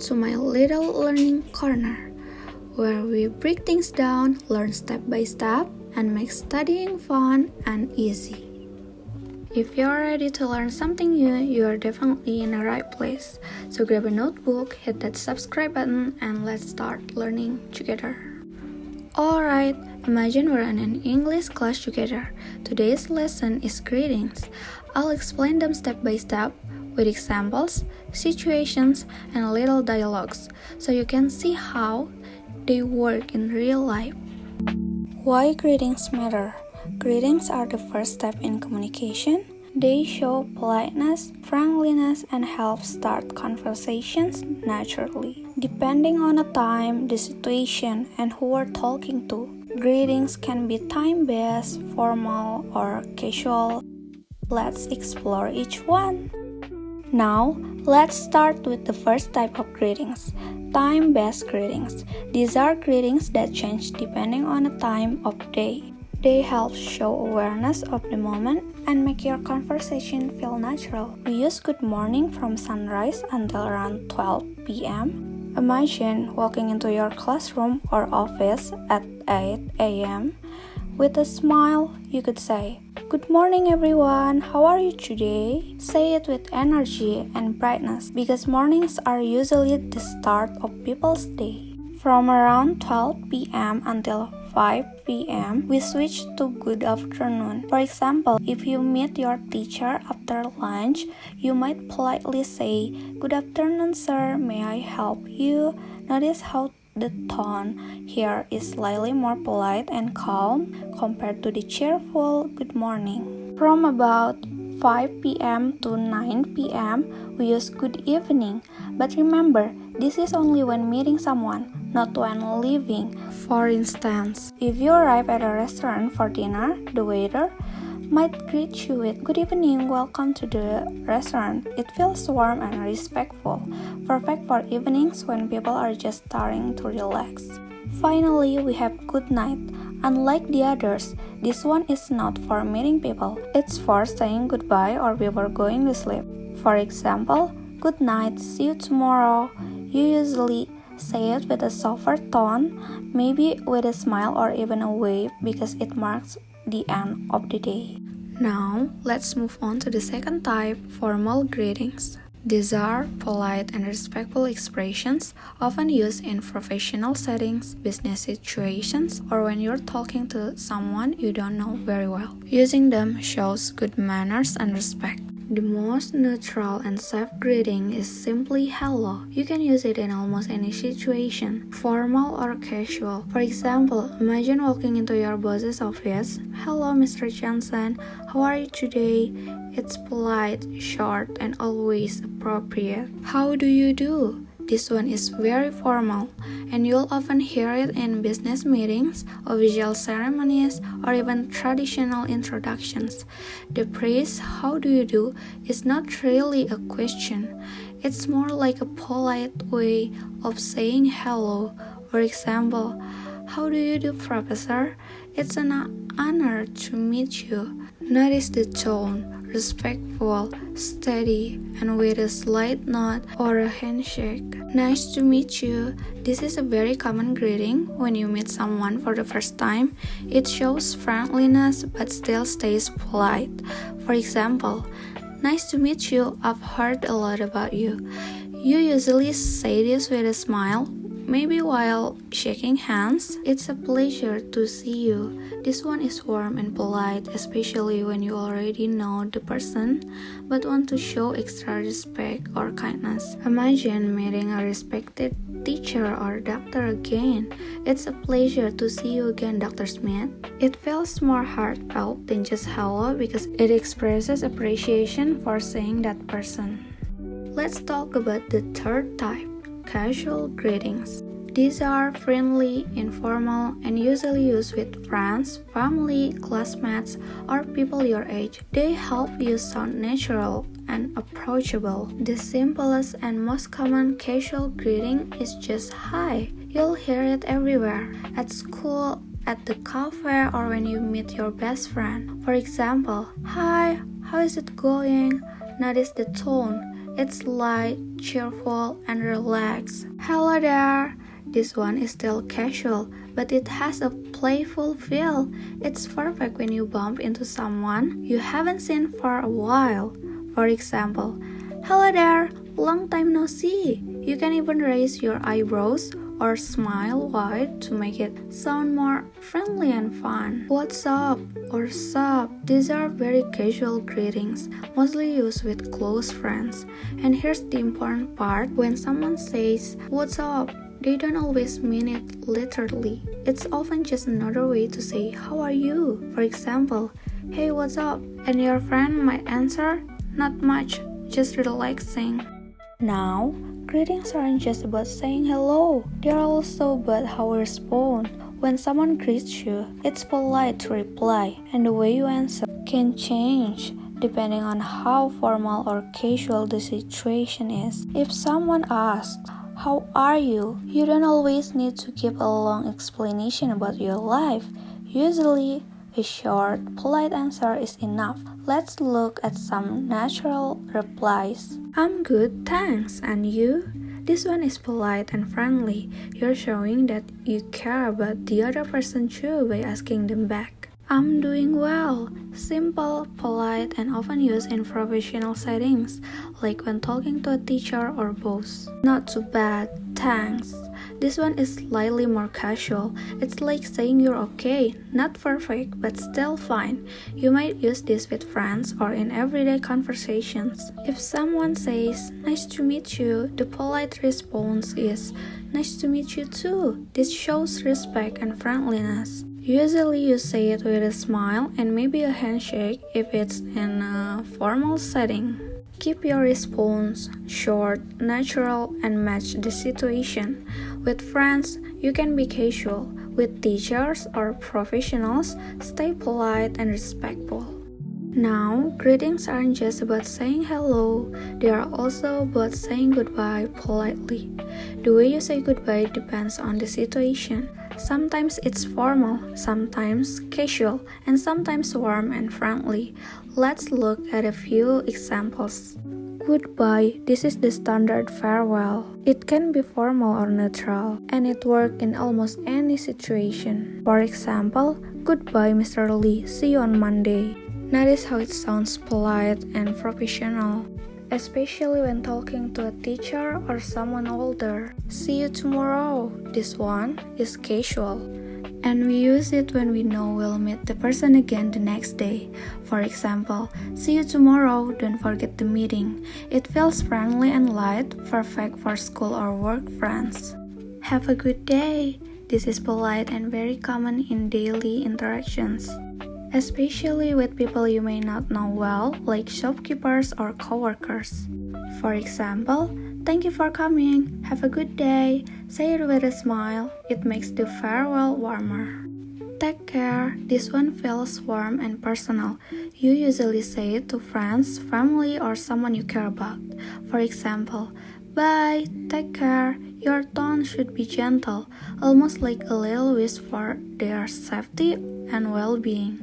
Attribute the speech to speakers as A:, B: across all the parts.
A: to my little learning corner, where we break things down, learn step by step, and make studying fun and easy. If you're ready to learn something new, you are definitely in the right place. So grab a notebook, hit that subscribe button, and let's start learning together. Alright, imagine we're in an English class together. Today's lesson is greetings. I'll explain them step by step with examples, situations, and little dialogues so you can see how they work in real life. Why greetings matter? Greetings are the first step in communication. They show politeness, friendliness, and help start conversations naturally. Depending on the time, the situation, and who we're talking to, greetings can be time-based, formal, or casual. Let's explore each one. Now, let's start with the first type of greetings, time-based greetings. These are greetings that change depending on the time of day. They help show awareness of the moment and make your conversation feel natural. We use good morning from sunrise until around 12 p.m. Imagine walking into your classroom or office at 8 a.m. With a smile, you could say, "Good morning everyone, how are you today?" Say it with energy and brightness because mornings are usually the start of people's day. From around 12 p.m. until 5 p.m., we switch to good afternoon. For example, if you meet your teacher after lunch, you might politely say, "Good afternoon, sir, may I help you?" Notice how the tone here is slightly more polite and calm compared to the cheerful good morning. From about 5 p.m. to 9 p.m., we use good evening. But remember, this is only when meeting someone, not when leaving. For instance, if you arrive at a restaurant for dinner, the waiter might greet you with "Good evening, welcome to the restaurant." It feels warm and respectful, perfect for evenings when people are just starting to relax. Finally, we have good night. Unlike the others, this one is not for meeting people. It's for saying goodbye or before going to sleep. For example, "Good night, see you tomorrow." You usually say it with a softer tone, maybe with a smile or even a wave because it marks the end of the day. Now, let's move on to the second type, formal greetings. These are polite and respectful expressions often used in professional settings, business situations, or when you're talking to someone you don't know very well. Using them shows good manners and respect. The most neutral and safe greeting is simply hello. You can use it in almost any situation, formal or casual. For example, imagine walking into your boss's office. "Hello, Mr. Johnson, how are you today?" It's polite, short, and always appropriate. "How do you do?" This one is very formal, and you'll often hear it in business meetings, official ceremonies, or even traditional introductions. The phrase, "How do you do?" is not really a question. It's more like a polite way of saying hello. For example, "How do you do, Professor? It's an honor to meet you." Notice the tone, respectful, steady, and with a slight nod or a handshake. "Nice to meet you." This is a very common greeting when you meet someone for the first time. It shows friendliness but still stays polite. For example, "Nice to meet you, I've heard a lot about you." You usually say this with a smile, maybe while shaking hands. "It's a pleasure to see you." This one is warm and polite, especially when you already know the person but want to show extra respect or kindness. Imagine meeting a respected teacher or doctor again. "It's a pleasure to see you again, Dr. Smith." It feels more heartfelt than just hello because it expresses appreciation for seeing that person. Let's talk about the third type, casual greetings. These are friendly, informal, and usually used with friends, family, classmates, or people your age. They help you sound natural and approachable. The simplest and most common casual greeting is just "Hi." You'll hear it everywhere, at school, at the cafe, or when you meet your best friend. For example, "Hi, how is it going?" Notice the tone. It's light, cheerful, and relaxed. Hello there. This one is still casual, but it has a playful feel. It's perfect when you bump into someone you haven't seen for a while. For example, hello there, long time no see. You can even raise your eyebrows or smile wide to make it sound more friendly and fun. What's up or sup? These are very casual greetings, mostly used with close friends. And here's the important part: when someone says, "What's up?" they don't always mean it literally. It's often just another way to say, "How are you?" For example, "Hey, what's up?" And your friend might answer, "Not much, just relaxing." Now, greetings aren't just about saying hello, they're also about how we respond. When someone greets you, it's polite to reply, and the way you answer can change depending on how formal or casual the situation is. If someone asks, "How are you?" you don't always need to give a long explanation about your life. Usually, a short, polite answer is enough. Let's look at some natural replies. "I'm good, thanks. And you?" This one is polite and friendly. You're showing that you care about the other person too by asking them back. "I'm doing well." Simple, polite, and often used in professional settings, like when talking to a teacher or boss. "Not too bad, thanks." This one is slightly more casual. It's like saying you're okay, not perfect, but still fine. You might use this with friends or in everyday conversations. If someone says, "Nice to meet you," the polite response is, "Nice to meet you too." This shows respect and friendliness. Usually you say it with a smile and maybe a handshake if it's in a formal setting. Keep your response short, natural, and match the situation. With friends, you can be casual. With teachers or professionals, stay polite and respectful. Now, greetings aren't just about saying hello, they are also about saying goodbye politely. The way you say goodbye depends on the situation. Sometimes it's formal, sometimes casual, and sometimes warm and friendly. Let's look at a few examples. Goodbye. This is the standard farewell. It can be formal or neutral, and it works in almost any situation. For example, "Goodbye, Mr. Lee. See you on Monday." Notice how it sounds polite and professional, especially when talking to a teacher or someone older. "See you tomorrow." This one is casual, and we use it when we know we'll meet the person again the next day. For example, "See you tomorrow, don't forget the meeting." It feels friendly and light, perfect for school or work friends. "Have a good day." This is polite and very common in daily interactions, especially with people you may not know well, like shopkeepers or coworkers. For example, "Thank you for coming. Have a good day." Say it with a smile. It makes the farewell warmer. "Take care." This one feels warm and personal. You usually say it to friends, family, or someone you care about. For example, "Bye, take care." Your tone should be gentle, almost like a little wish for their safety and well-being.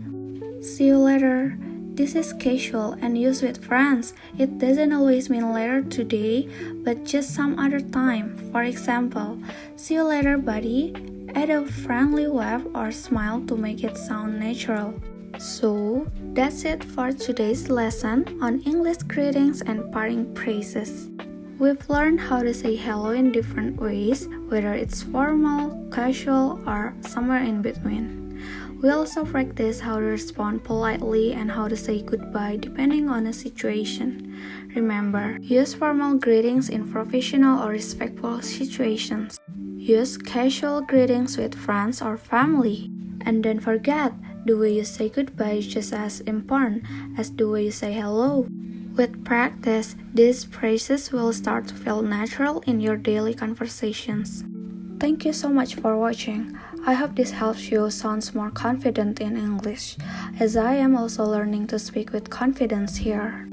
A: "See you later." This is casual and used with friends. It doesn't always mean later today, but just some other time. For example, "See you later, buddy." Add a friendly wave or smile to make it sound natural. So, that's it for today's lesson on English greetings and parting phrases. We've learned how to say hello in different ways, whether it's formal, casual, or somewhere in between. We also practice how to respond politely and how to say goodbye depending on the situation. Remember, use formal greetings in professional or respectful situations. Use casual greetings with friends or family. And don't forget, the way you say goodbye is just as important as the way you say hello. With practice, these phrases will start to feel natural in your daily conversations. Thank you so much for watching. I hope this helps you sound more confident in English, as I am also learning to speak with confidence here.